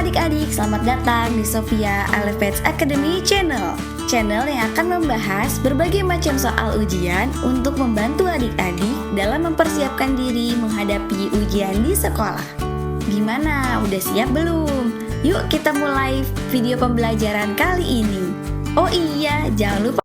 adik-adik, selamat datang di Sofia Elevate Academy Channel. Channel yang akan membahas berbagai macam soal ujian untuk membantu adik-adik dalam mempersiapkan diri menghadapi ujian di sekolah. Gimana? Udah siap belum? Yuk kita mulai video pembelajaran kali ini. Oh iya, jangan lupa.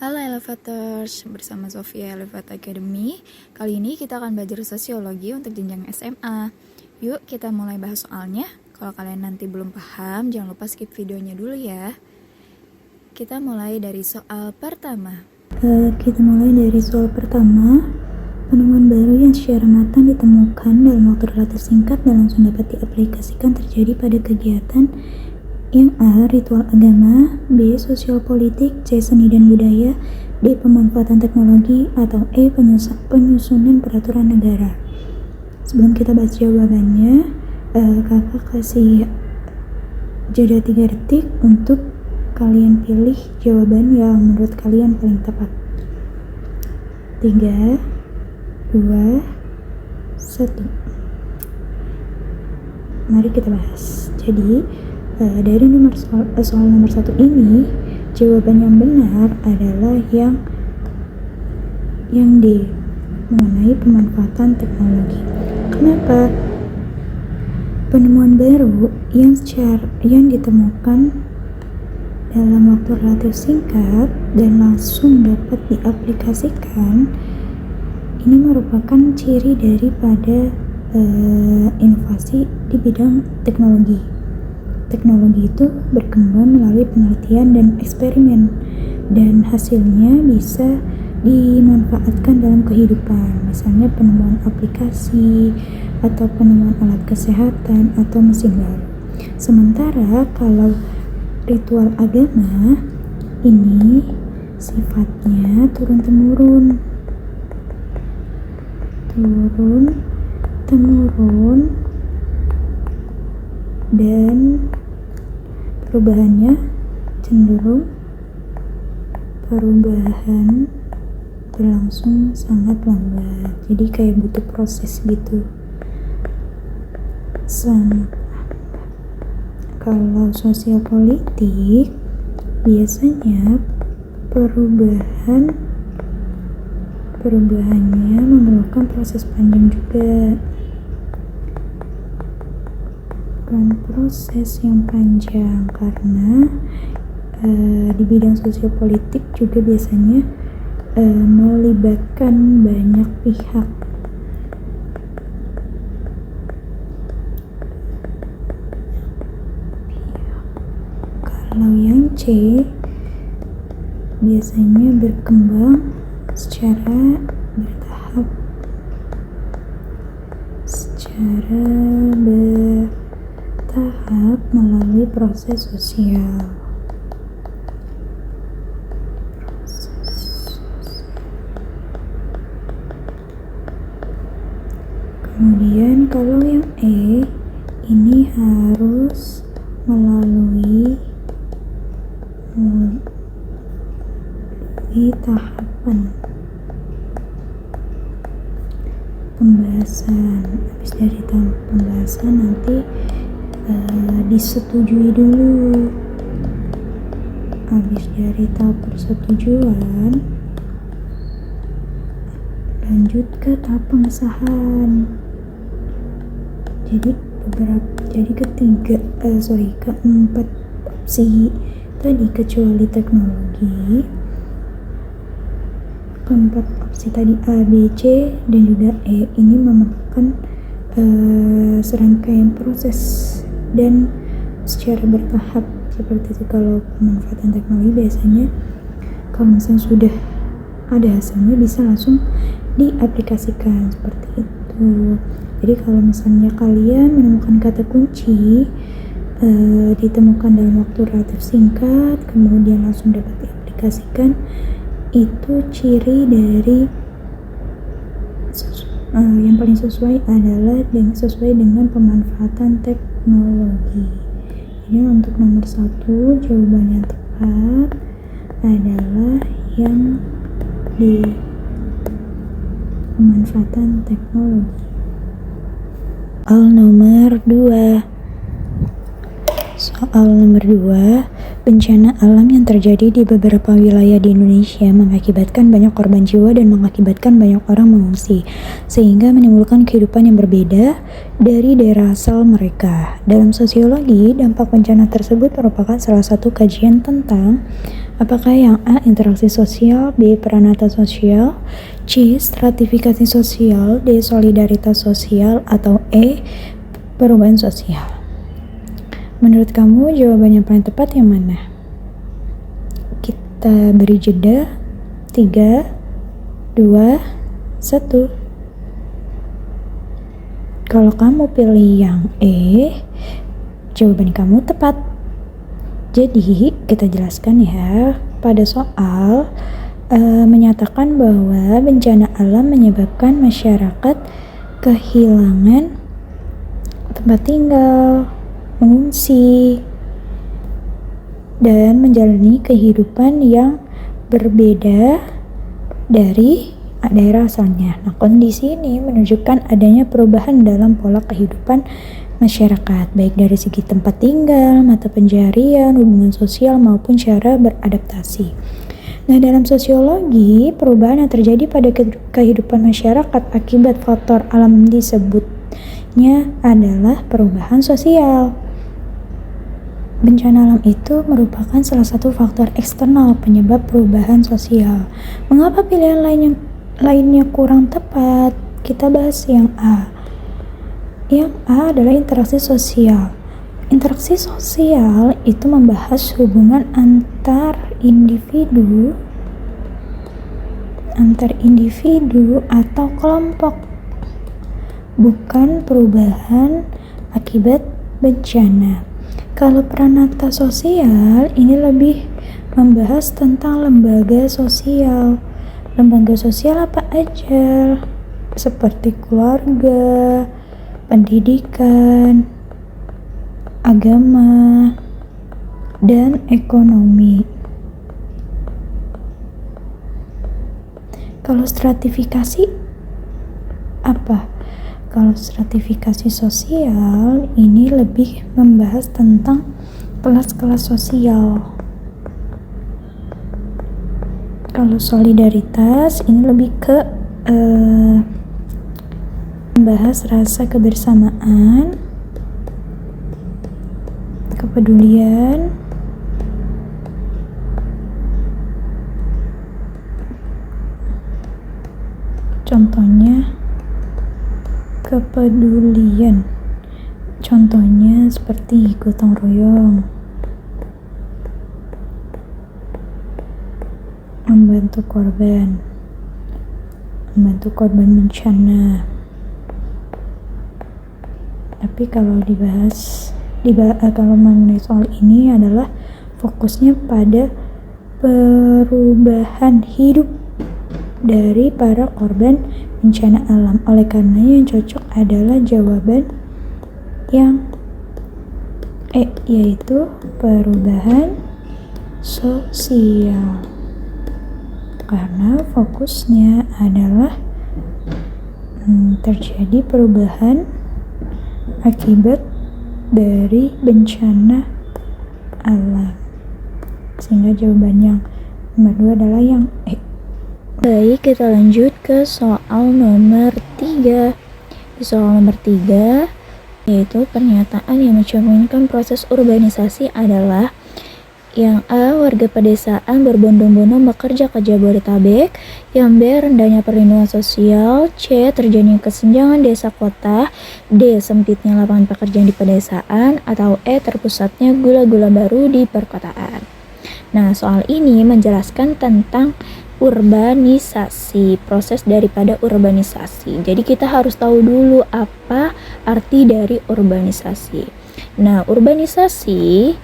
Halo Elevators, bersama Sofia Elevate Academy. Kali ini kita akan belajar sosiologi untuk jenjang SMA. Yuk kita mulai bahas soalnya. Kalau kalian nanti belum paham, jangan lupa skip videonya dulu ya. Kita mulai dari soal pertama. Penemuan baru yang secara matang ditemukan dalam waktu relatif singkat dan langsung dapat diaplikasikan terjadi pada kegiatan yang A. Ritual agama, B. Sosial politik, C. Seni dan budaya, D. Pemanfaatan teknologi, atau E. Penyusunan peraturan negara. Sebelum kita bahas jawabannya, kakak kasih jeda 3 detik untuk kalian pilih jawaban yang menurut kalian paling tepat. 3, 2, 1. Mari kita bahas. Jadi dari soal nomor 1 ini, jawaban yang benar adalah yang D, mengenai pemanfaatan teknologi. Kenapa? Penemuan baru yang ditemukan dalam waktu relatif singkat dan langsung dapat diaplikasikan, ini merupakan ciri daripada inovasi di bidang teknologi. Teknologi itu berkembang melalui penelitian dan eksperimen, dan hasilnya bisa dimanfaatkan dalam kehidupan, misalnya penemuan aplikasi atau penemuan alat kesehatan atau mesin baru. Sementara kalau ritual agama ini sifatnya turun-temurun dan perubahan berlangsung sangat lambat, jadi kayak butuh proses gitu. Kalau sosial politik biasanya perubahannya memerlukan proses panjang juga, karena di bidang sosial politik juga biasanya melibatkan banyak pihak. Kalau yang C biasanya berkembang secara bertahap melalui proses sosial. Kemudian kalau yang E ini harus melalui tahapan pembahasan. Habis dari tahap pembahasan nanti disetujui dulu. Habis dari tahap persetujuan lanjut ke tahap pengesahan. Jadi keempat opsi tadi kecuali teknologi, keempat opsi tadi A, B, C, dan juga E ini memerlukan serangkaian proses dan secara bertahap. Seperti itu. Kalau pemanfaatan teknologi biasanya kalau misalnya sudah ada hasilnya bisa langsung diaplikasikan seperti itu. Jadi kalau misalnya kalian menemukan kata kunci ditemukan dalam waktu relatif singkat kemudian langsung dapat diaplikasikan, itu ciri dari yang paling sesuai adalah sesuai dengan pemanfaatan teknologi. Jadi untuk nomor 1 jawaban yang tepat adalah yang di pemanfaatan teknologi. Nomor 2, soal nomor 2, bencana alam yang terjadi di beberapa wilayah di Indonesia mengakibatkan banyak korban jiwa dan mengakibatkan banyak orang mengungsi, sehingga menimbulkan kehidupan yang berbeda dari daerah asal mereka. Dalam sosiologi, dampak bencana tersebut merupakan salah satu kajian tentang apakah yang A. interaksi sosial, B. peranata sosial, C. stratifikasi sosial, D. solidaritas sosial, atau E. perubahan sosial. Menurut kamu jawaban yang paling tepat yang mana? Kita beri jeda. 3, 2, 1. Kalau kamu pilih yang E, jawaban kamu tepat. Jadi kita jelaskan ya, pada soal menyatakan bahwa bencana alam menyebabkan masyarakat kehilangan tempat tinggal, mengungsi, dan menjalani kehidupan yang berbeda dari daerah asalnya. Nah, kondisi ini menunjukkan adanya perubahan dalam pola kehidupan masyarakat, baik dari segi tempat tinggal, mata pencaharian, hubungan sosial, maupun cara beradaptasi. Nah, dalam sosiologi, perubahan yang terjadi pada kehidupan masyarakat akibat faktor alam disebutnya adalah perubahan sosial. Bencana alam itu merupakan salah satu faktor eksternal penyebab perubahan sosial. Mengapa pilihan lainnya kurang tepat? Kita bahas yang A. Yang A adalah interaksi sosial. Interaksi sosial itu membahas hubungan antar individu atau kelompok, bukan perubahan akibat bencana. Kalau peranata sosial ini lebih membahas tentang lembaga sosial. Lembaga sosial apa aja? Seperti keluarga, pendidikan, agama, dan ekonomi. Kalau stratifikasi apa? Kalau stratifikasi sosial ini lebih membahas tentang kelas-kelas sosial. Kalau solidaritas ini lebih ke membahas rasa kebersamaan, kepedulian, contohnya kepedulian. Contohnya seperti gotong royong, membantu korban bencana. Tapi kalau kalau mengenai soal ini adalah fokusnya pada perubahan hidup dari para korban bencana alam. Oleh karena yang cocok adalah jawaban yang E, yaitu perubahan sosial. Karena fokusnya adalah terjadi perubahan akibat dari bencana alam. Sehingga jawaban yang nomor 2 adalah yang E. Baik, kita lanjut ke soal nomor 3. Di soal nomor 3, yaitu pernyataan yang mencerminkan proses urbanisasi adalah yang A. warga pedesaan berbondong-bondong bekerja ke Jabodetabek, yang B. rendahnya perlindungan sosial, C. terjadinya kesenjangan desa kota, D. sempitnya lapangan pekerjaan di pedesaan, atau E. terpusatnya gula-gula baru di perkotaan. Nah, soal ini menjelaskan tentang urbanisasi, proses daripada urbanisasi. Jadi kita harus tahu dulu apa arti dari urbanisasi. Nah, urbanisasi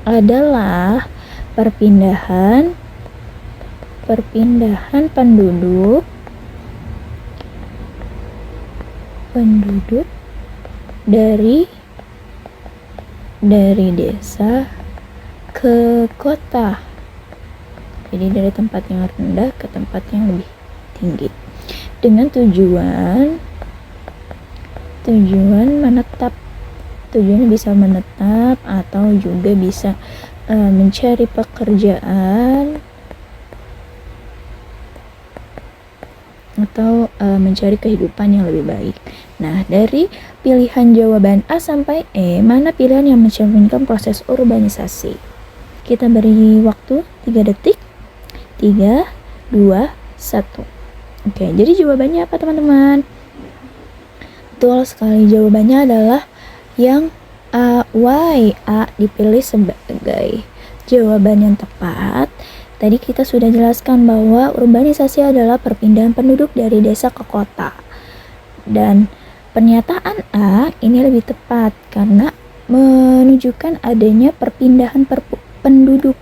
adalah perpindahan penduduk dari desa ke kota. Jadi dari tempat yang rendah ke tempat yang lebih tinggi, dengan tujuan tujuan menetap. Tujuannya bisa menetap atau juga bisa mencari pekerjaan atau mencari kehidupan yang lebih baik. Nah, dari pilihan jawaban A sampai E, mana pilihan yang mencerminkan proses urbanisasi? Kita beri waktu 3 detik. 3, 2, 1. Oke, jadi jawabannya apa teman-teman? Betul sekali, jawabannya adalah yang A. Why A dipilih sebagai jawaban yang tepat? Tadi kita sudah jelaskan bahwa urbanisasi adalah perpindahan penduduk dari desa ke kota. Dan pernyataan A ini lebih tepat karena menunjukkan adanya perpindahan penduduk.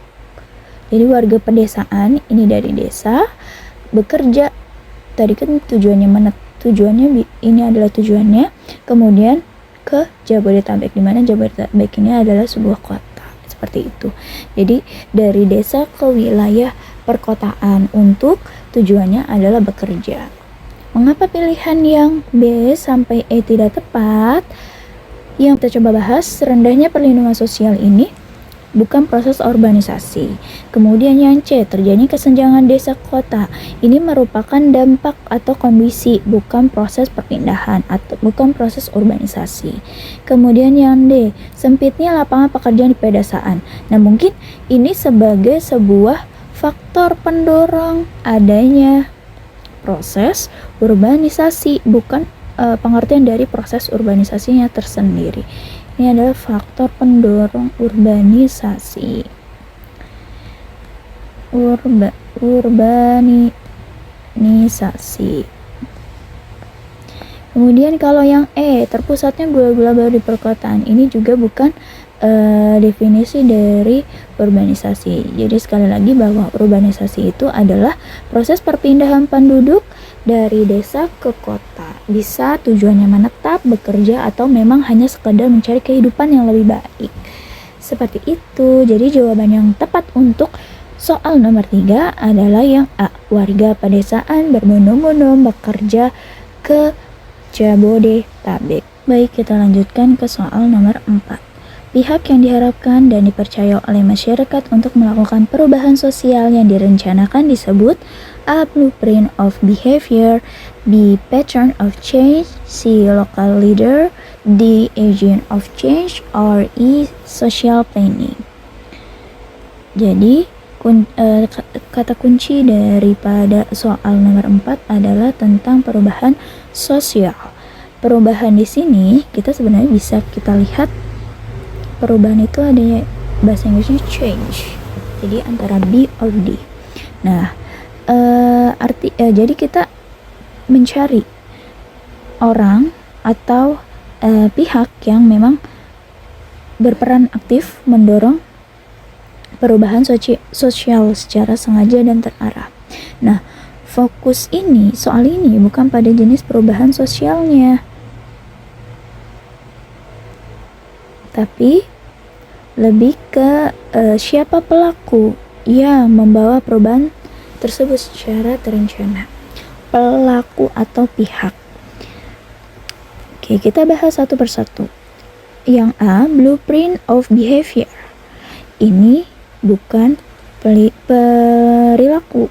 Jadi warga pedesaan ini dari desa bekerja. Tadi kan tujuannya ini adalah tujuannya, kemudian ke Jabodetabek, di mana Jabodetabek ini adalah sebuah kota. Seperti itu. Jadi dari desa ke wilayah perkotaan untuk tujuannya adalah bekerja. Mengapa pilihan yang B sampai E tidak tepat? Yang kita coba bahas, rendahnya perlindungan sosial ini bukan proses urbanisasi. Kemudian yang C, terjadi kesenjangan desa ke kota. Ini merupakan dampak atau kondisi, bukan proses perpindahan atau bukan proses urbanisasi. Kemudian yang D, sempitnya lapangan pekerjaan di pedesaan. Nah, mungkin ini sebagai sebuah faktor pendorong adanya proses urbanisasi, bukan pengertian dari proses urbanisasinya tersendiri. Ini adalah faktor pendorong urbanisasi. Urbanisasi. Kemudian kalau yang E, terpusatnya gula-gula baru di perkotaan. Ini juga bukan definisi dari urbanisasi. Jadi sekali lagi bahwa urbanisasi itu adalah proses perpindahan penduduk dari desa ke kota. Bisa tujuannya menetap, bekerja, atau memang hanya sekedar mencari kehidupan yang lebih baik. Seperti itu. Jadi jawaban yang tepat untuk soal nomor 3 adalah yang A. Warga pedesaan berbondong-bondong bekerja ke Jabodetabek. Baik, kita lanjutkan ke soal nomor 4. Pihak yang diharapkan dan dipercaya oleh masyarakat untuk melakukan perubahan sosial yang direncanakan disebut A. Blueprint of behavior, B. Pattern of change, C. Local leader, D. Agent of change, or E. Social planning. Jadi kata kunci daripada soal nomor 4 adalah tentang perubahan sosial. Perubahan di sini kita sebenarnya bisa kita lihat perubahan itu ada bahasa Inggrisnya change. Jadi antara B or D. Nah, jadi kita mencari orang atau pihak yang memang berperan aktif mendorong perubahan sosial secara sengaja dan terarah. Nah, fokus soal ini bukan pada jenis perubahan sosialnya, tapi lebih ke siapa pelaku yang membawa perubahan tersebut secara terencana. Pelaku atau pihak. Oke, kita bahas satu persatu. Yang A, blueprint of behavior. Ini bukan perilaku.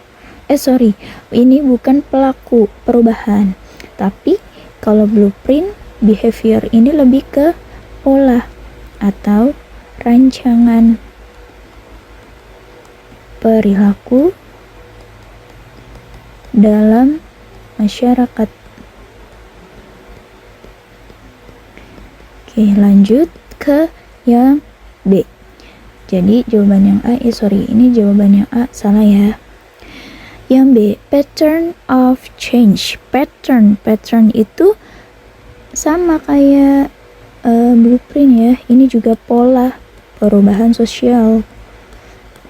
Ini bukan pelaku perubahan. Tapi kalau blueprint behavior ini lebih ke pola atau rancangan perilaku dalam masyarakat. Oke, lanjut ke yang B. Jadi jawaban yang A, ini jawaban yang A salah ya. Yang B, pattern of change. Pattern itu sama kayak blueprint ya. Ini juga pola perubahan sosial.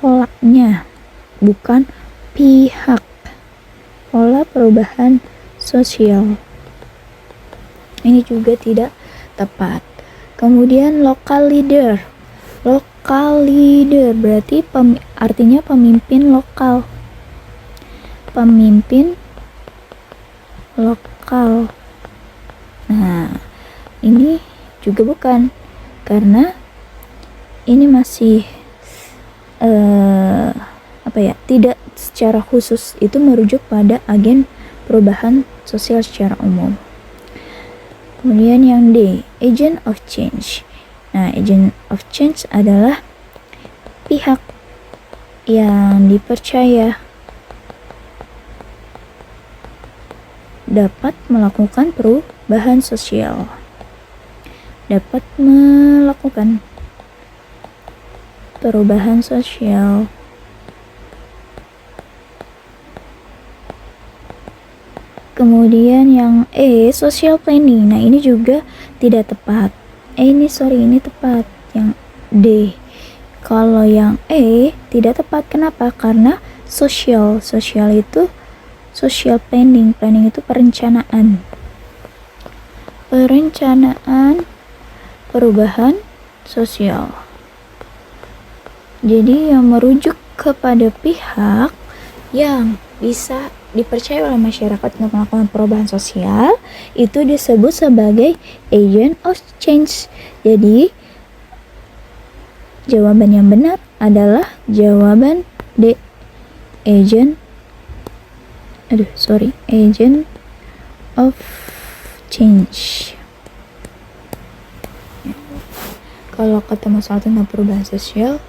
Polanya, bukan pihak. Pola perubahan sosial. Ini juga tidak tepat. Kemudian local leader. Local leader berarti artinya pemimpin lokal. Pemimpin lokal. Nah, Ini juga bukan, karena ini masih tidak secara khusus itu merujuk pada agen perubahan sosial secara umum. Kemudian yang D, agent of change. Nah, agent of change adalah pihak yang dipercaya dapat melakukan perubahan sosial. Dapat melakukan perubahan sosial. Kemudian yang E, social planning. Nah, ini juga tidak tepat. Ini tepat. Yang D. Kalau yang E tidak tepat. Kenapa? Karena social itu social planning. Planning itu perencanaan. Perencanaan perubahan sosial. Jadi yang merujuk kepada pihak yang bisa dipercaya oleh masyarakat untuk melakukan perubahan sosial itu disebut sebagai agent of change. Jadi jawaban yang benar adalah jawaban D, agent of change. Kalau ketemu soal tentang perubahan sosial,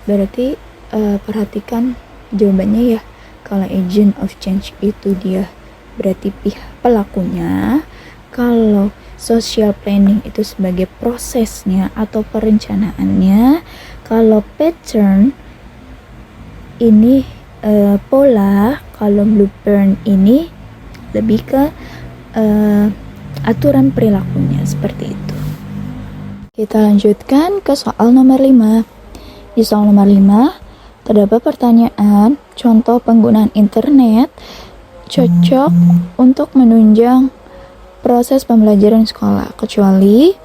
berarti perhatikan jawabannya ya. Kalau agent of change itu dia berarti pihak pelakunya. Kalau social planning itu sebagai prosesnya atau perencanaannya. Kalau pattern ini pola. Kalau blueprint ini lebih ke aturan perilakunya, seperti itu. Kita lanjutkan ke soal nomor 5. Di soal nomor 5 terdapat pertanyaan, contoh penggunaan internet cocok untuk menunjang proses pembelajaran sekolah, kecuali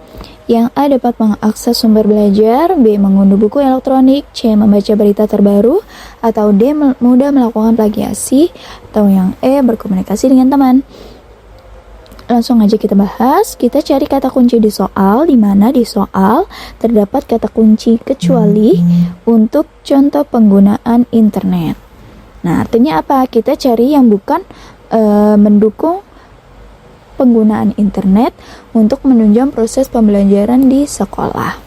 yang A dapat mengakses sumber belajar, B mengunduh buku elektronik, C membaca berita terbaru, atau D mudah melakukan plagiasi, atau yang E berkomunikasi dengan teman. Langsung aja kita bahas. Kita cari kata kunci di soal, di mana di soal terdapat kata kunci kecuali untuk contoh penggunaan internet. Nah, artinya apa? Kita cari yang bukan mendukung penggunaan internet untuk menunjang proses pembelajaran di sekolah.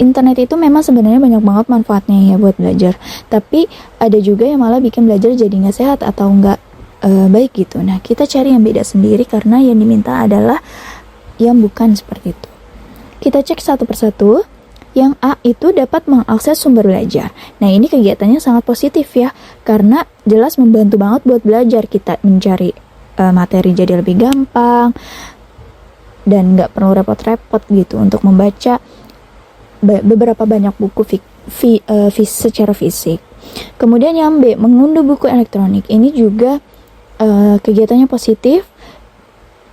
Internet itu memang sebenarnya banyak banget manfaatnya ya buat belajar, tapi ada juga yang malah bikin belajar jadi nggak sehat atau nggak baik gitu. Nah, kita cari yang beda sendiri karena yang diminta adalah yang bukan seperti itu. Kita cek satu persatu. Yang A itu dapat mengakses sumber belajar. Nah, ini kegiatannya sangat positif ya, karena jelas membantu banget buat belajar. Kita mencari materi jadi lebih gampang dan nggak perlu repot-repot gitu untuk membaca beberapa banyak buku secara fisik. Kemudian yang B, mengunduh buku elektronik. Ini juga kegiatannya positif.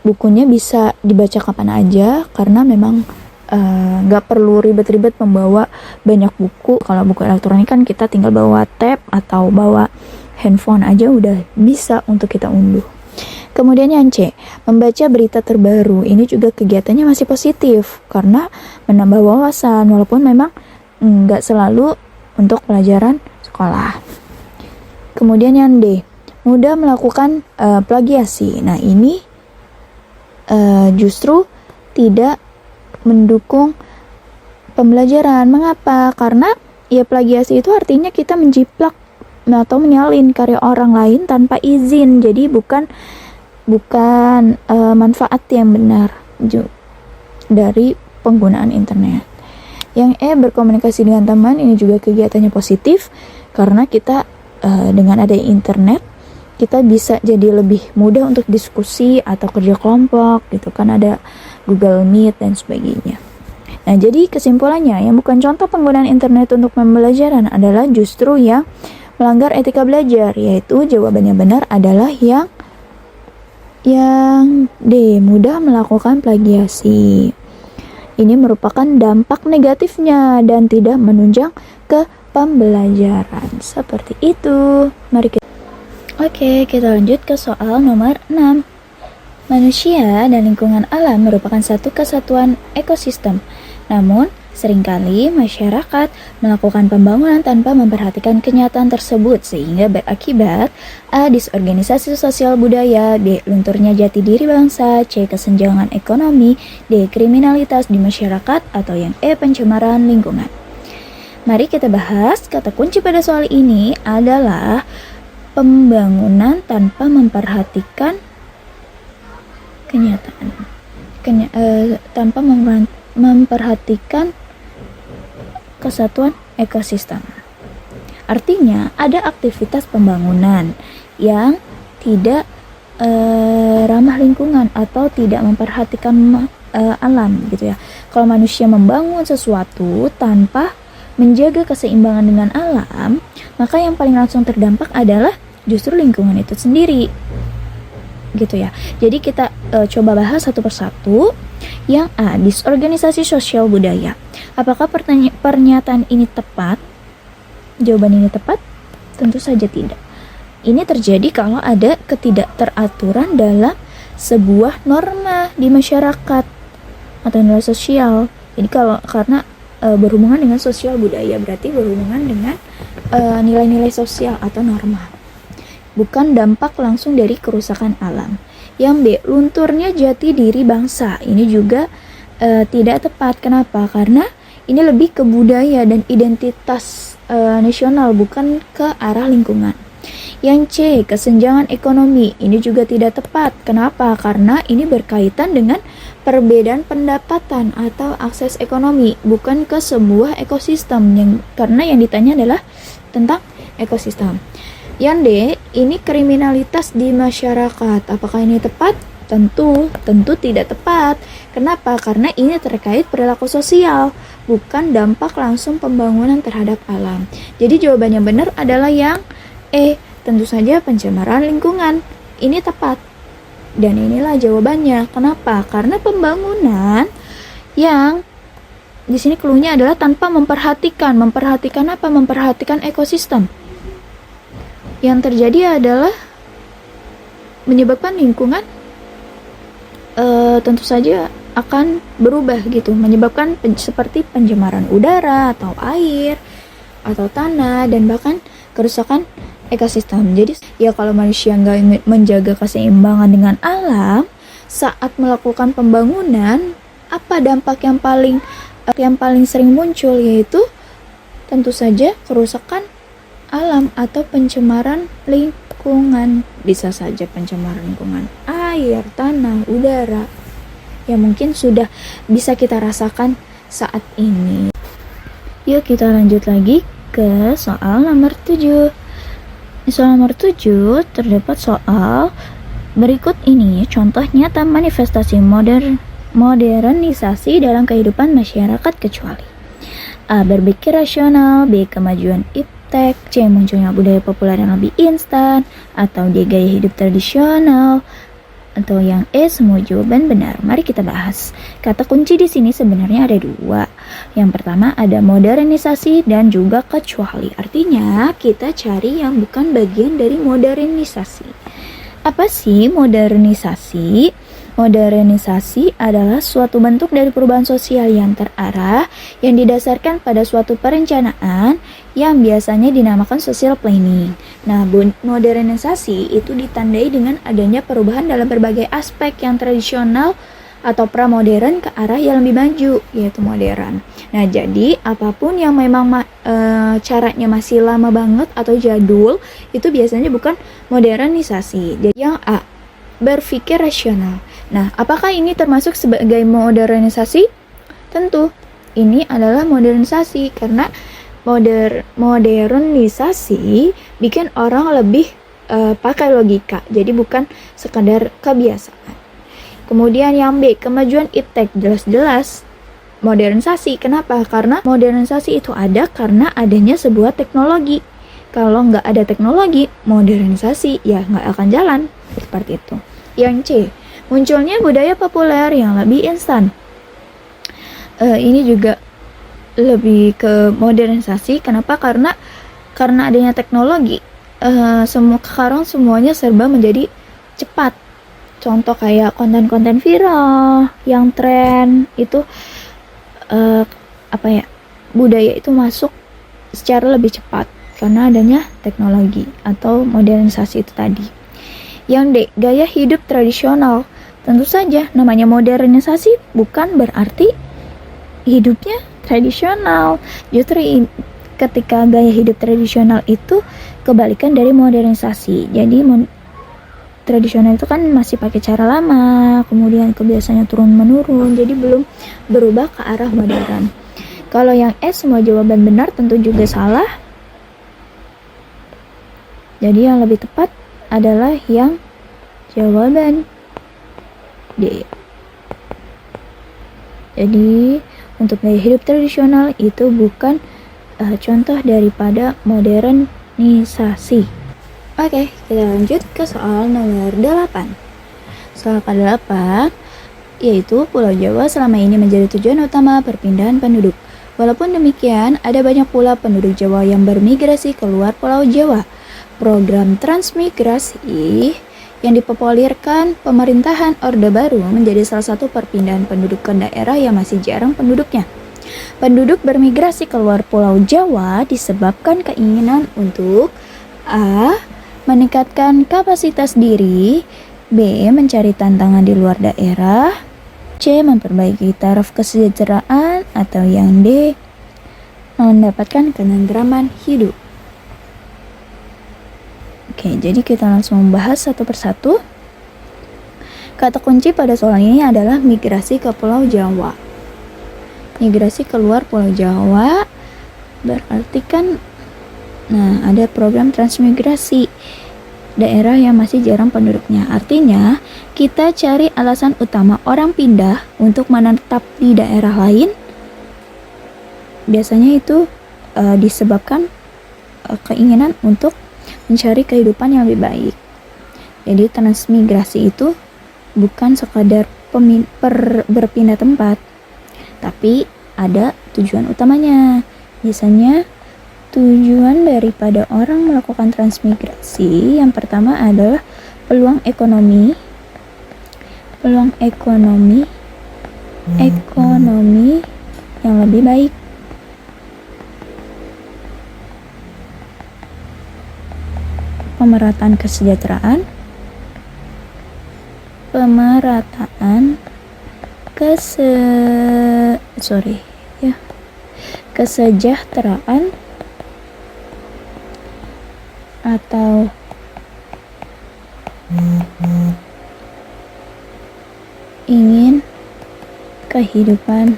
Bukunya bisa dibaca kapan aja karena memang nggak perlu ribet-ribet membawa banyak buku. Kalau buku elektronik kan kita tinggal bawa tab atau bawa handphone aja udah bisa untuk kita unduh. Kemudian yang C, membaca berita terbaru. Ini juga kegiatannya masih positif karena menambah wawasan walaupun memang nggak selalu untuk pelajaran sekolah. Kemudian yang D, mudah melakukan plagiasi. Nah, ini justru tidak mendukung pembelajaran. Mengapa? Karena ya plagiasi itu artinya kita menjiplak atau menyalin karya orang lain tanpa izin. Jadi bukan manfaat yang benar dari penggunaan internet. Yang E, berkomunikasi dengan teman. Ini juga kegiatannya positif karena kita dengan adanya internet kita bisa jadi lebih mudah untuk diskusi atau kerja kelompok gitu kan, ada Google Meet dan sebagainya. Nah, jadi kesimpulannya yang bukan contoh penggunaan internet untuk pembelajaran adalah justru yang melanggar etika belajar, yaitu jawabannya benar adalah yang D, mudah melakukan plagiasi. Ini merupakan dampak negatifnya dan tidak menunjang ke pembelajaran. Seperti itu. Mari kita Oke, kita lanjut ke soal nomor 6. Manusia dan lingkungan alam merupakan satu kesatuan ekosistem. Namun, seringkali masyarakat melakukan pembangunan tanpa memperhatikan kenyataan tersebut sehingga berakibat A. Disorganisasi sosial budaya, B. Lunturnya jati diri bangsa, C. Kesenjangan ekonomi, D. Kriminalitas di masyarakat, atau yang E. Pencemaran lingkungan. Mari kita bahas, kata kunci pada soal ini adalah pembangunan tanpa memperhatikan kenyataan, tanpa memperhatikan kesatuan ekosistem. Artinya ada aktivitas pembangunan yang tidak ramah lingkungan atau tidak memperhatikan alam gitu ya. Kalau manusia membangun sesuatu tanpa menjaga keseimbangan dengan alam, maka yang paling langsung terdampak adalah justru lingkungan itu sendiri. Gitu ya. Jadi kita coba bahas satu persatu. Yang A, disorganisasi sosial budaya. Apakah pernyataan ini tepat? Jawaban ini tepat? Tentu saja tidak. Ini terjadi kalau ada ketidakteraturan dalam sebuah norma di masyarakat atau nilai sosial. Jadi karena berhubungan dengan sosial budaya, berarti berhubungan dengan nilai-nilai sosial atau norma. Bukan dampak langsung dari kerusakan alam. Yang B, lunturnya jati diri bangsa. Ini juga tidak tepat. Kenapa? Karena ini lebih ke budaya dan identitas nasional, bukan ke arah lingkungan. Yang C, kesenjangan ekonomi. Ini juga tidak tepat. Kenapa? Karena ini berkaitan dengan perbedaan pendapatan atau akses ekonomi, bukan ke sebuah ekosistem. Karena yang ditanya adalah tentang ekosistem. Yang D, ini kriminalitas di masyarakat. Apakah ini tepat? Tentu tidak tepat. Kenapa? Karena ini terkait perilaku sosial, bukan dampak langsung pembangunan terhadap alam. Jadi jawabannya benar adalah yang E, tentu saja pencemaran lingkungan. Ini tepat. Dan inilah jawabannya. Kenapa? Karena pembangunan yang di sini cluenya adalah tanpa memperhatikan apa? Memperhatikan ekosistem. Yang terjadi adalah menyebabkan lingkungan tentu saja akan berubah gitu, menyebabkan seperti pencemaran udara atau air atau tanah dan bahkan kerusakan ekosistem. Jadi ya kalau manusia nggak menjaga keseimbangan dengan alam saat melakukan pembangunan, apa dampak yang paling sering muncul, yaitu tentu saja kerusakan alam atau pencemaran lingkungan. Bisa saja pencemaran lingkungan air, tanah, udara yang mungkin sudah bisa kita rasakan saat ini. Yuk kita lanjut lagi ke soal nomor 7. Di soal nomor 7 terdapat soal berikut ini contoh nyata manifestasi modernisasi dalam kehidupan masyarakat kecuali A. Berpikir rasional, B. Kemajuan iptek, C. Munculnya budaya populer yang lebih instan, atau D. Gaya hidup tradisional, atau yang E. Semua jawaban benar. Mari kita bahas. Kata kunci di sini sebenarnya ada dua. Yang pertama ada modernisasi dan juga kecuali. Artinya kita cari yang bukan bagian dari modernisasi. Apa sih modernisasi? Modernisasi adalah suatu bentuk dari perubahan sosial yang terarah yang didasarkan pada suatu perencanaan yang biasanya dinamakan social planning. Nah, modernisasi itu ditandai dengan adanya perubahan dalam berbagai aspek yang tradisional atau pramodern ke arah yang lebih maju, yaitu modern. Nah, jadi apapun yang memang caranya masih lama banget atau jadul, itu biasanya bukan modernisasi. Jadi yang A, berpikir rasional. Nah, apakah ini termasuk sebagai modernisasi? Tentu, ini adalah modernisasi karena modernisasi bikin orang lebih pakai logika, jadi bukan sekadar kebiasaan. Kemudian yang B, kemajuan iptek, jelas-jelas modernisasi. Kenapa? Karena modernisasi itu ada karena adanya sebuah teknologi. Kalau nggak ada teknologi, modernisasi ya nggak akan jalan. Seperti itu. Yang C, munculnya budaya populer yang lebih instan. Ini juga lebih ke modernisasi. Kenapa? Karena adanya teknologi. Sekarang semuanya serba menjadi cepat. contoh kayak konten-konten viral yang tren itu budaya itu masuk secara lebih cepat karena adanya teknologi atau modernisasi itu tadi. Yang D, gaya hidup tradisional. Tentu saja namanya modernisasi bukan berarti hidupnya tradisional. Justru ketika gaya hidup tradisional itu kebalikan dari modernisasi. Jadi tradisional itu kan masih pakai cara lama, kemudian kebiasaannya turun menurun, jadi belum berubah ke arah modern. Kalau yang S semua jawaban benar tentu juga salah. Jadi yang lebih tepat adalah yang jawaban D. Jadi untuk gaya hidup tradisional itu bukan contoh daripada modernisasi. Oke, kita lanjut ke soal nomor 8. Soal ke-8 yaitu Pulau Jawa selama ini menjadi tujuan utama perpindahan penduduk. Walaupun demikian, ada banyak pula penduduk Jawa yang bermigrasi keluar Pulau Jawa. Program transmigrasi yang dipopulerkan pemerintahan Orde Baru menjadi salah satu perpindahan penduduk ke daerah yang masih jarang penduduknya. Penduduk bermigrasi keluar Pulau Jawa disebabkan keinginan untuk A. meningkatkan kapasitas diri, B. mencari tantangan di luar daerah, C. memperbaiki taraf kesejahteraan, atau yang D. mendapatkan ketentraman hidup. Oke, jadi kita langsung membahas satu persatu. Kata kunci pada soal ini adalah migrasi ke Pulau Jawa. Migrasi keluar Pulau Jawa berarti kan ada program transmigrasi daerah yang masih jarang penduduknya. Artinya, kita cari alasan utama orang pindah untuk menetap di daerah lain. Biasanya itu disebabkan keinginan untuk mencari kehidupan yang lebih baik. Jadi transmigrasi itu bukan sekadar berpindah tempat, tapi ada tujuan utamanya. Biasanya tujuan daripada orang melakukan transmigrasi yang pertama adalah peluang ekonomi yang lebih baik. Pemerataan kesejahteraan, kesejahteraan atau ingin kehidupan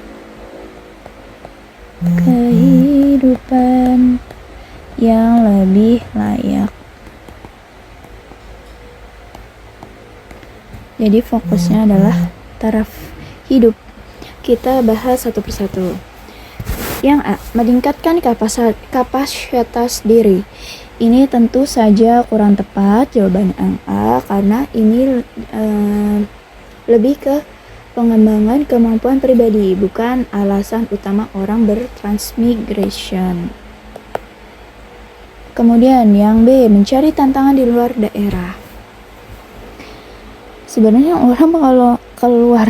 yang lebih layak. Jadi fokusnya adalah taraf hidup. Kita bahas satu persatu. Yang A, meningkatkan kapasitas diri. Ini tentu saja kurang tepat jawaban yang A, karena ini lebih ke pengembangan kemampuan pribadi, bukan alasan utama orang bertransmigration. Kemudian yang B, mencari tantangan di luar daerah. Sebenarnya orang kalau keluar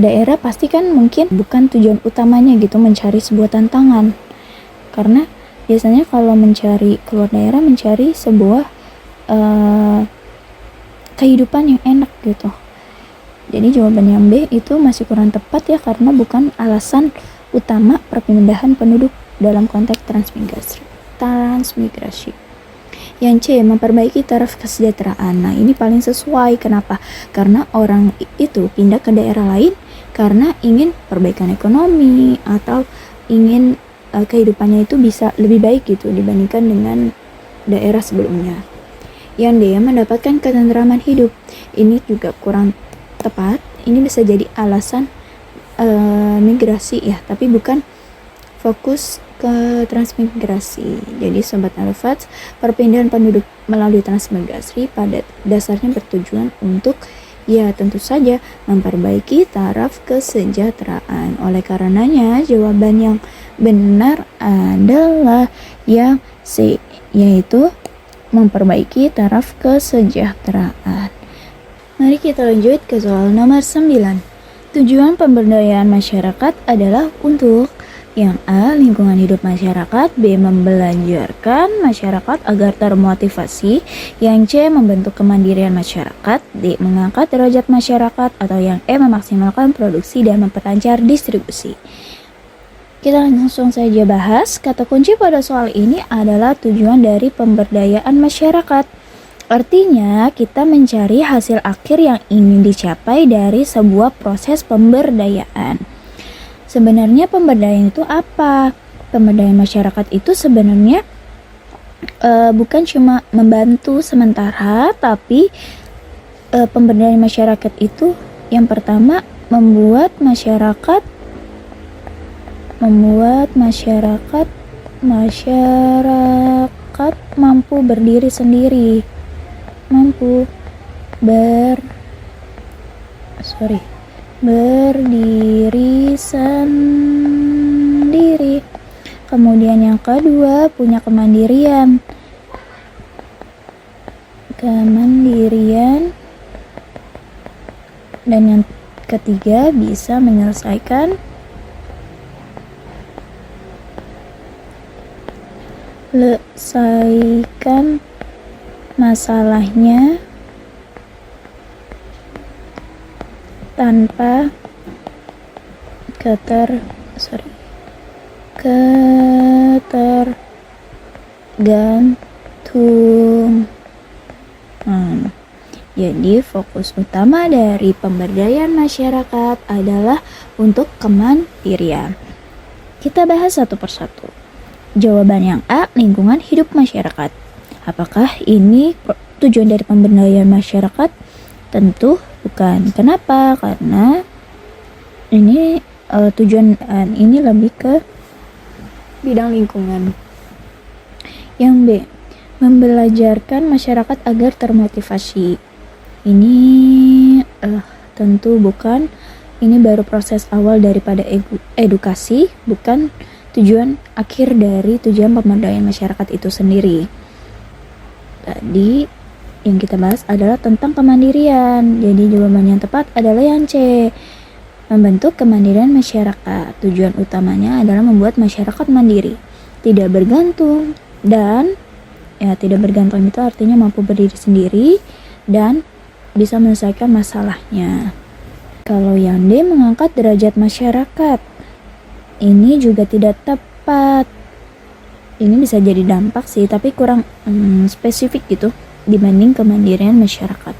daerah pasti kan mungkin bukan tujuan utamanya gitu mencari sebuah tantangan, karena biasanya kalau mencari keluar daerah mencari sebuah kehidupan yang enak gitu. Jadi jawaban yang B itu masih kurang tepat ya, karena bukan alasan utama perpindahan penduduk dalam konteks transmigrasi. Yang C, memperbaiki taraf kesejahteraan. Nah, ini paling sesuai. Kenapa? Karena orang itu pindah ke daerah lain karena ingin perbaikan ekonomi atau ingin kehidupannya itu bisa lebih baik gitu dibandingkan dengan daerah sebelumnya. Yang D, mendapatkan ketentraman hidup. Ini juga kurang tepat. Ini bisa jadi alasan migrasi ya, tapi bukan fokus ke transmigrasi. Jadi sobat Alfats, perpindahan penduduk melalui transmigrasi pada dasarnya bertujuan untuk ya tentu saja memperbaiki taraf kesejahteraan. Oleh karenanya jawaban yang benar adalah yang C, yaitu memperbaiki taraf kesejahteraan. Mari kita lanjut ke soal nomor 9. Tujuan pemberdayaan masyarakat adalah untuk yang A. Lingkungan hidup masyarakat, B. Membelajarkan masyarakat agar termotivasi, yang C. Membentuk kemandirian masyarakat, D. Mengangkat derajat masyarakat, atau yang E. Memaksimalkan produksi dan memperlancar distribusi. Kita langsung saja bahas. Kata kunci pada soal ini adalah tujuan dari pemberdayaan masyarakat. Artinya, kita mencari hasil akhir yang ingin dicapai dari sebuah proses pemberdayaan. Sebenarnya pemberdayaan itu apa? Pemberdayaan masyarakat itu sebenarnya bukan cuma membantu sementara, tapi pemberdayaan masyarakat itu yang pertama membuat masyarakat mampu berdiri sendiri. Berdiri sendiri. Kemudian yang kedua punya kemandirian. Dan yang ketiga bisa menyelesaikan masalahnya tanpa ketergantungan. Jadi fokus utama dari pemberdayaan masyarakat adalah untuk kemandirian. Kita bahas satu persatu. Jawaban yang A, lingkungan hidup masyarakat. Apakah ini tujuan dari pemberdayaan masyarakat? Tentu bukan. Kenapa? Karena ini tujuan ini lebih ke bidang lingkungan. Yang B, membelajarkan masyarakat agar termotivasi. Ini tentu bukan. Ini baru proses awal daripada edukasi, bukan tujuan akhir dari tujuan pemberdayaan masyarakat itu sendiri. Tadi yang kita bahas adalah tentang kemandirian. Jadi jawaban yang tepat adalah yang C. Membentuk kemandirian masyarakat. Tujuan utamanya adalah membuat masyarakat mandiri, tidak bergantung, dan tidak bergantung itu artinya mampu berdiri sendiri dan bisa menyelesaikan masalahnya. Kalau yang D, mengangkat derajat masyarakat. Ini juga tidak tepat. Ini bisa jadi dampak sih, tapi kurang spesifik gitu dibanding kemandirian masyarakat.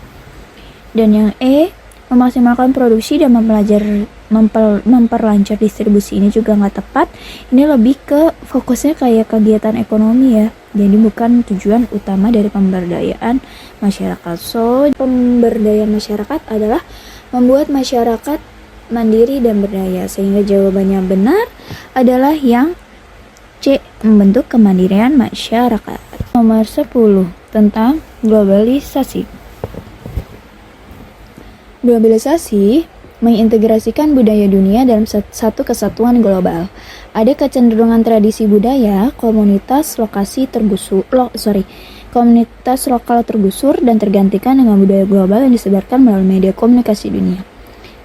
Dan yang E, memaksimalkan produksi dan memperlancar distribusi. Ini juga nggak tepat. Ini lebih ke fokusnya kayak kegiatan ekonomi ya. Jadi bukan tujuan utama dari pemberdayaan masyarakat. So, pemberdayaan masyarakat adalah membuat masyarakat mandiri dan berdaya, sehingga jawabannya benar adalah yang C, membentuk kemandirian masyarakat. Nomor 10 tentang globalisasi. Globalisasi mengintegrasikan budaya dunia dalam satu kesatuan global. Ada kecenderungan tradisi budaya, komunitas lokal tergusur dan tergantikan dengan budaya global yang disebarkan melalui media komunikasi dunia.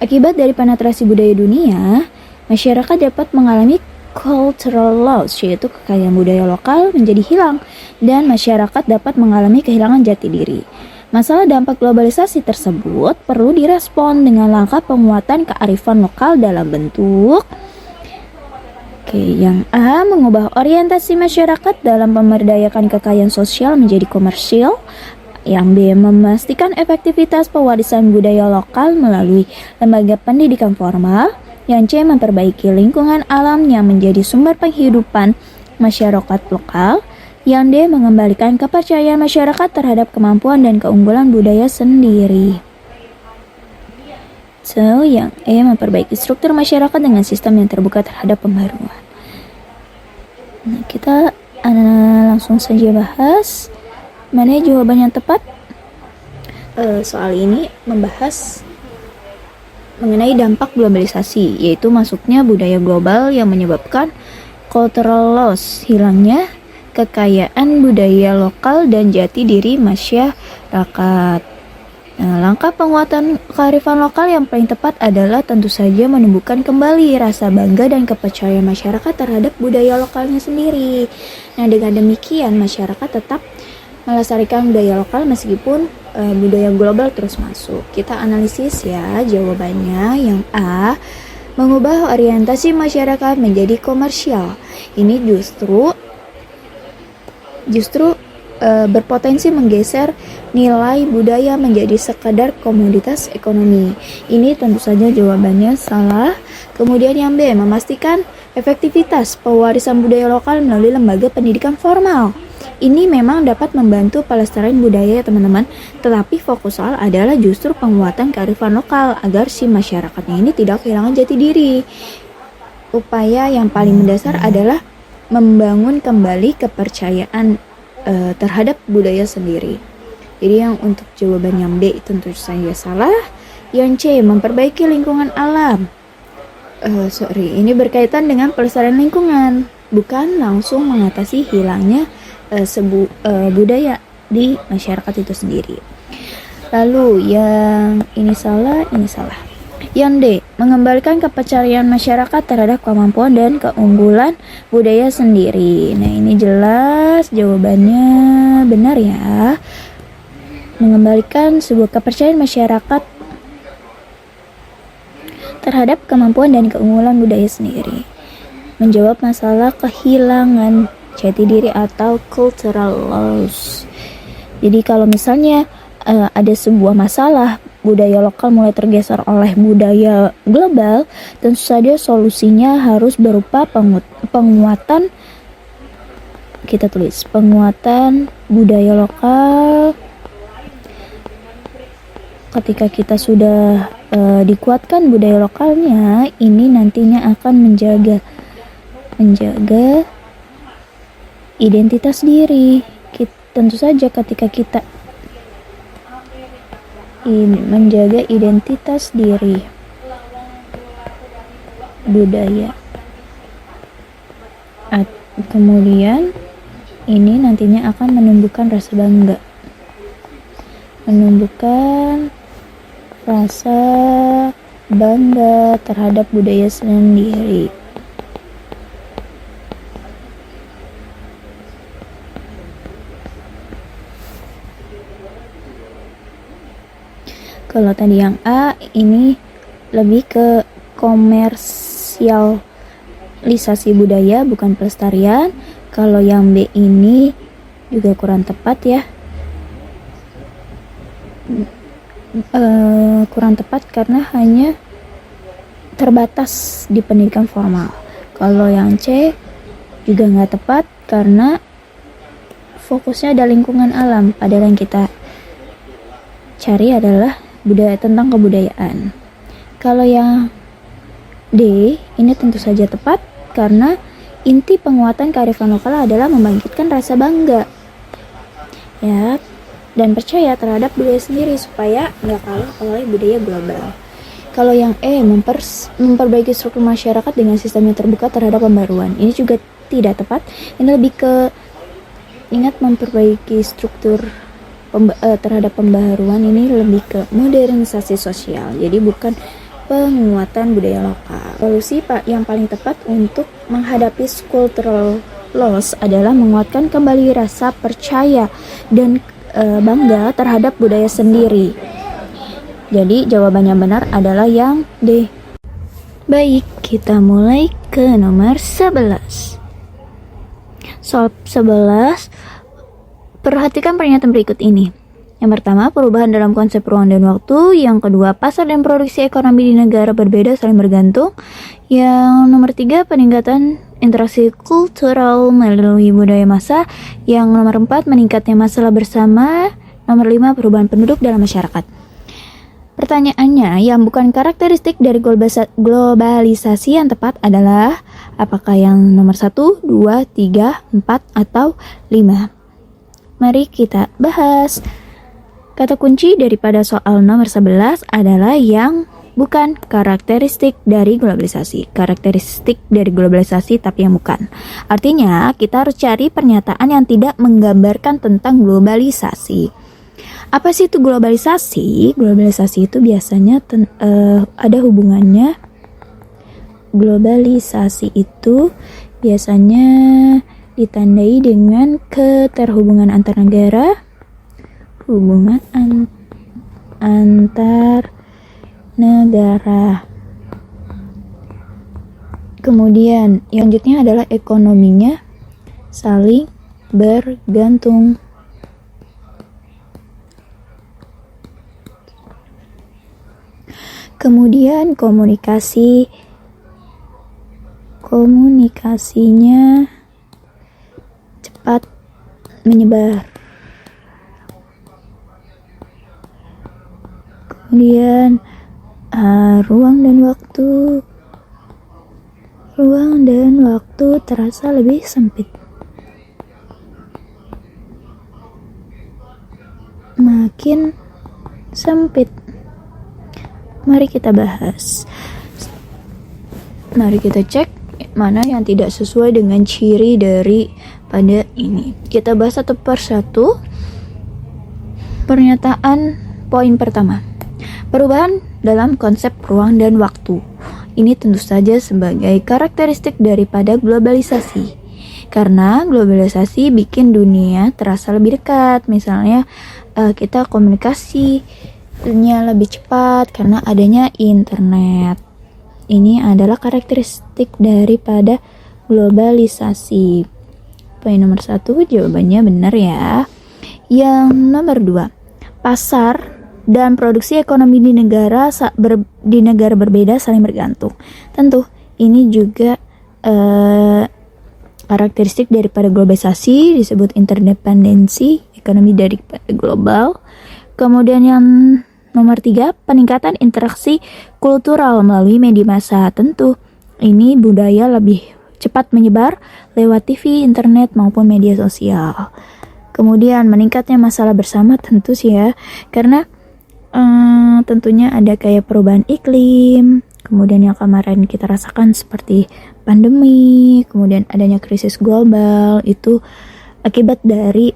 Akibat dari penetrasi budaya dunia, masyarakat dapat mengalami cultural loss, yaitu kekayaan budaya lokal menjadi hilang, dan masyarakat dapat mengalami kehilangan jati diri. Masalah dampak globalisasi tersebut perlu direspon dengan langkah penguatan kearifan lokal dalam bentuk yang A, mengubah orientasi masyarakat dalam memberdayakan kekayaan sosial menjadi komersil. Yang B, memastikan efektivitas pewarisan budaya lokal melalui lembaga pendidikan formal. Yang C, memperbaiki lingkungan alam yang menjadi sumber penghidupan masyarakat lokal. Yang D, mengembalikan kepercayaan masyarakat terhadap kemampuan dan keunggulan budaya sendiri. So, yang E, memperbaiki struktur masyarakat dengan sistem yang terbuka terhadap pembaruan. Nah, kita langsung saja bahas mana jawaban yang tepat. Soal ini membahas mengenai dampak globalisasi, yaitu masuknya budaya global yang menyebabkan cultural loss, hilangnya kekayaan budaya lokal dan jati diri masyarakat. Nah, langkah penguatan kearifan lokal yang paling tepat adalah tentu saja menumbuhkan kembali rasa bangga dan kepercayaan masyarakat terhadap budaya lokalnya sendiri. Nah, dengan demikian masyarakat tetap melestarikan budaya lokal meskipun budaya global terus masuk. Kita analisis ya jawabannya. Yang A, mengubah orientasi masyarakat menjadi komersial. Ini justru berpotensi menggeser nilai budaya menjadi sekadar komoditas ekonomi. Ini tentu saja jawabannya salah. Kemudian yang B, memastikan efektivitas pewarisan budaya lokal melalui lembaga pendidikan formal. Ini memang dapat membantu pelestarian budaya ya teman-teman, tetapi fokus soal adalah justru penguatan kearifan lokal agar si masyarakatnya ini tidak kehilangan jati diri. Upaya yang paling mendasar adalah membangun kembali kepercayaan terhadap budaya sendiri. Jadi yang untuk jawaban yang B tentu saja salah. Yang C, memperbaiki lingkungan alam. Ini berkaitan dengan pelestarian lingkungan, bukan langsung mengatasi hilangnya budaya di masyarakat itu sendiri. Lalu yang ini salah. Yang D, mengembalikan kepercayaan masyarakat terhadap kemampuan dan keunggulan budaya sendiri. Nah, ini jelas jawabannya benar ya. Mengembalikan sebuah kepercayaan masyarakat terhadap kemampuan dan keunggulan budaya sendiri. Menjawab masalah kehilangan jati diri atau cultural loss. Jadi kalau misalnya ada sebuah masalah budaya lokal mulai tergeser oleh budaya global, tentu saja solusinya harus berupa penguatan budaya lokal. Ketika kita sudah dikuatkan budaya lokalnya, ini nantinya akan menjaga identitas diri. Tentu saja ketika kita menjaga identitas diri budaya, kemudian ini nantinya akan menumbuhkan rasa bangga, terhadap budaya sendiri. Kalau tadi yang A ini lebih ke komersialisasi budaya, bukan pelestarian. Kalau yang B ini juga kurang tepat ya. Kurang tepat karena hanya terbatas di pendidikan formal. Kalau yang C juga nggak tepat karena fokusnya ada lingkungan alam, padahal yang kita cari adalah budaya tentang kebudayaan. Kalau yang D ini tentu saja tepat karena inti penguatan kearifan lokal adalah membangkitkan rasa bangga ya dan percaya terhadap budaya sendiri supaya nggak kalah oleh budaya global. Kalau yang E, memperbaiki struktur masyarakat dengan sistem yang terbuka terhadap pembaruan. Ini juga tidak tepat. Ini lebih ke memperbaiki struktur terhadap pembaharuan, ini lebih ke modernisasi sosial, jadi bukan penguatan budaya lokal. Solusi yang paling tepat untuk menghadapi cultural loss adalah menguatkan kembali rasa percaya dan bangga terhadap budaya sendiri. Jadi jawaban yang benar adalah yang D. Baik, kita mulai ke nomor 11. Soal 11, perhatikan pernyataan berikut ini. Yang pertama, perubahan dalam konsep ruang dan waktu. Yang kedua, pasar dan produksi ekonomi di negara berbeda saling bergantung. Yang nomor 3, peningkatan interaksi kultural melalui budaya massa. Yang nomor 4, meningkatnya masalah bersama. Nomor 5, perubahan penduduk dalam masyarakat. Pertanyaannya, yang bukan karakteristik dari globalisasi yang tepat adalah apakah yang nomor 1, 2, 3, 4, atau 5? Mari kita bahas. Kata kunci daripada soal nomor 11 adalah yang bukan karakteristik dari globalisasi. Karakteristik dari globalisasi tapi yang bukan. Artinya kita harus cari pernyataan yang tidak menggambarkan tentang globalisasi. Apa sih itu globalisasi? Globalisasi itu biasanya ada hubungannya. Globalisasi itu biasanya ditandai dengan keterhubungan antar negara, hubungan antar negara. Kemudian yang selanjutnya adalah ekonominya saling bergantung. Kemudian komunikasinya cepat menyebar. Kemudian ruang dan waktu terasa lebih sempit. Makin sempit. Mari kita bahas. Mari kita cek mana yang tidak sesuai dengan ciri dari pada ini. Kita bahas satu persatu. Pernyataan poin pertama. Perubahan dalam konsep ruang dan waktu. Ini tentu saja sebagai karakteristik daripada globalisasi. Karena globalisasi bikin dunia terasa lebih dekat. Misalnya kita komunikasinya lebih cepat karena adanya internet. Ini adalah karakteristik daripada globalisasi. Poin nomor 1 jawabannya benar ya. Yang nomor 2, pasar dan produksi ekonomi di negara berbeda saling bergantung. Tentu ini juga karakteristik daripada globalisasi, disebut interdependensi ekonomi dari global. Kemudian yang nomor 3, peningkatan interaksi kultural melalui media massa. Tentu ini budaya lebih cepat menyebar lewat TV, internet maupun media sosial. Kemudian meningkatnya masalah bersama, tentu sih ya, karena tentunya ada kayak perubahan iklim, kemudian yang kemarin kita rasakan seperti pandemi, kemudian adanya krisis global, itu akibat dari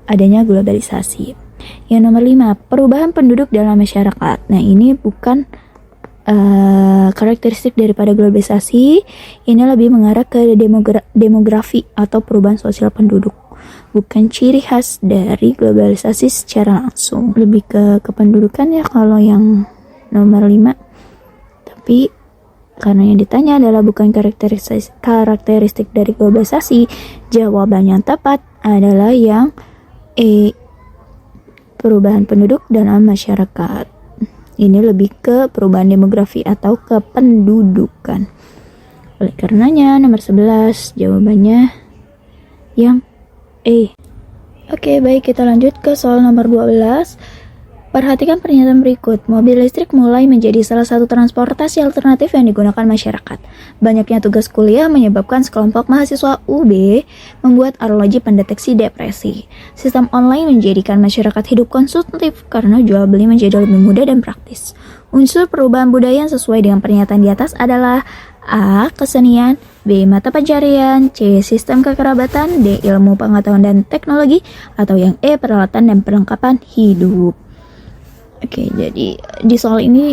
adanya globalisasi. Yang nomor 5, perubahan penduduk dalam masyarakat. Nah, ini bukan karakteristik daripada globalisasi, ini lebih mengarah ke demografi atau perubahan sosial penduduk. Bukan ciri khas dari globalisasi secara langsung. Lebih ke kependudukan ya kalau yang nomor 5. Tapi karena yang ditanya adalah bukan karakteristik dari globalisasi, jawaban yang tepat adalah yang E, perubahan penduduk dalam masyarakat. Ini lebih ke perubahan demografi atau kependudukan. Oleh karenanya nomor 11 jawabannya yang E. Oke, baik, kita lanjut ke soal nomor 12. Perhatikan pernyataan berikut. Mobil listrik mulai menjadi salah satu transportasi alternatif yang digunakan masyarakat. Banyaknya tugas kuliah menyebabkan sekelompok mahasiswa UB membuat arloji pendeteksi depresi. Sistem online menjadikan masyarakat hidup konsumtif karena jual beli menjadi lebih mudah dan praktis. Unsur perubahan budaya yang sesuai dengan pernyataan di atas adalah A. Kesenian, B. Mata pencarian, C. Sistem kekerabatan, D. Ilmu pengetahuan dan teknologi, atau yang E. Peralatan dan perlengkapan hidup. Oke, jadi di soal ini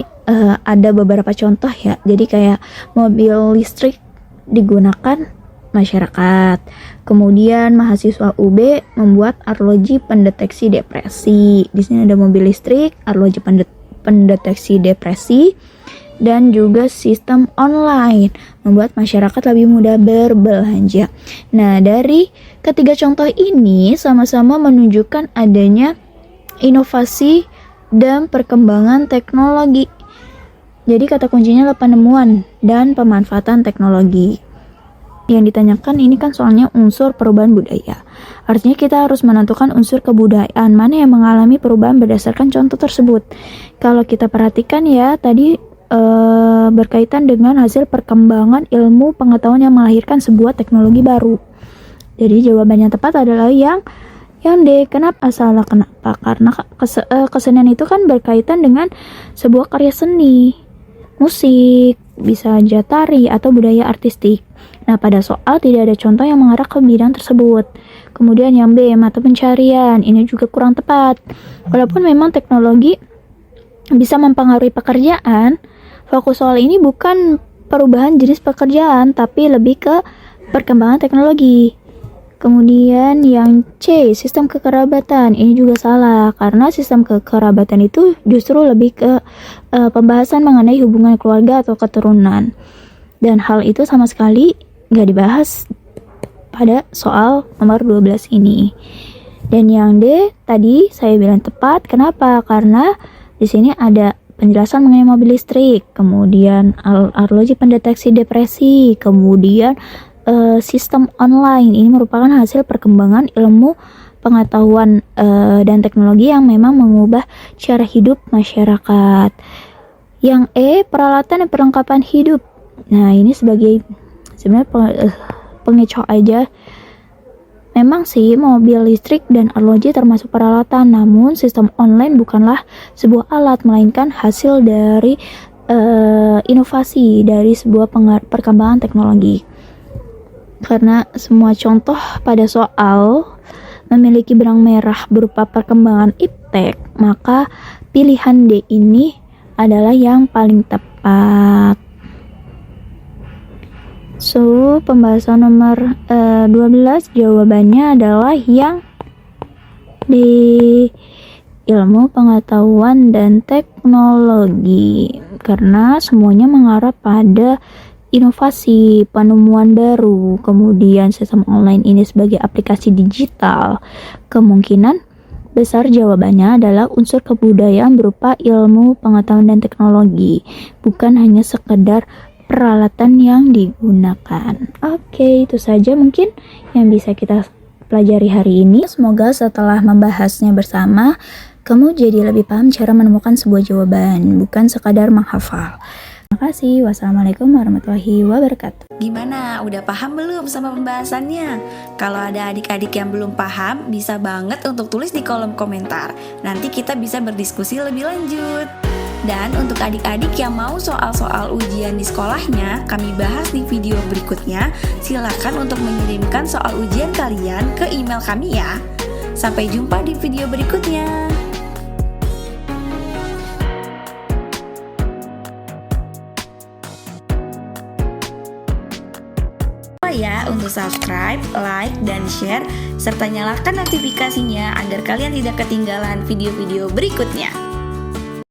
ada beberapa contoh ya. Jadi kayak mobil listrik digunakan masyarakat. Kemudian mahasiswa UB membuat arloji pendeteksi depresi. Di sini ada mobil listrik, arloji pendeteksi depresi, dan juga sistem online membuat masyarakat lebih mudah berbelanja. Nah, dari ketiga contoh ini sama-sama menunjukkan adanya inovasi dan perkembangan teknologi. Jadi kata kuncinya adalah penemuan dan pemanfaatan teknologi. Yang ditanyakan ini kan soalnya unsur perubahan budaya. Artinya kita harus menentukan unsur kebudayaan mana yang mengalami perubahan berdasarkan contoh tersebut. Kalau kita perhatikan ya, tadi berkaitan dengan hasil perkembangan ilmu pengetahuan yang melahirkan sebuah teknologi baru. Jadi jawaban yang tepat adalah yang D. Kenapa? Karena kesenian itu kan berkaitan dengan sebuah karya seni, musik, bisa aja tari atau budaya artistik. Nah, pada soal tidak ada contoh yang mengarah ke bidang tersebut. Kemudian yang B, mata pencarian. Ini juga kurang tepat. Walaupun memang teknologi bisa mempengaruhi pekerjaan, fokus soal ini bukan perubahan jenis pekerjaan, tapi lebih ke perkembangan teknologi. Kemudian yang C, sistem kekerabatan. Ini juga salah, karena sistem kekerabatan itu justru lebih ke pembahasan mengenai hubungan keluarga atau keturunan. Dan hal itu sama sekali nggak dibahas pada soal nomor 12 ini. Dan yang D tadi saya bilang tepat. Kenapa? Karena di sini ada penjelasan mengenai mobil listrik, kemudian arloji pendeteksi depresi, kemudian sistem online. Ini merupakan hasil perkembangan ilmu pengetahuan dan teknologi yang memang mengubah cara hidup masyarakat. Yang E, peralatan dan perlengkapan hidup. Nah, ini sebagai sebenarnya pengecoh aja. Memang sih mobil listrik dan arloji termasuk peralatan, namun sistem online bukanlah sebuah alat, melainkan hasil dari inovasi dari sebuah perkembangan teknologi. Karena semua contoh pada soal memiliki benang merah berupa perkembangan iptek, maka pilihan D ini adalah yang paling tepat. So, pembahasan nomor 12 jawabannya adalah yang di ilmu pengetahuan dan teknologi, karena semuanya mengarah pada inovasi, penemuan baru. Kemudian sistem online ini sebagai aplikasi digital. Kemungkinan besar jawabannya adalah unsur kebudayaan berupa ilmu pengetahuan dan teknologi, bukan hanya sekedar peralatan yang digunakan. Oke, itu saja mungkin yang bisa kita pelajari hari ini. Semoga setelah membahasnya bersama, kamu jadi lebih paham cara menemukan sebuah jawaban, bukan sekadar menghafal. Terima kasih. Wassalamualaikum warahmatullahi wabarakatuh. Gimana? Udah paham belum sama pembahasannya? Kalau ada adik-adik yang belum paham, bisa banget untuk tulis di kolom komentar. Nanti kita bisa berdiskusi lebih lanjut. Dan untuk adik-adik yang mau soal-soal ujian di sekolahnya, kami bahas di video berikutnya. Silakan untuk mengirimkan soal ujian kalian ke email kami ya. Sampai jumpa di video berikutnya. Ya untuk subscribe, like, dan share serta nyalakan notifikasinya agar kalian tidak ketinggalan video-video berikutnya.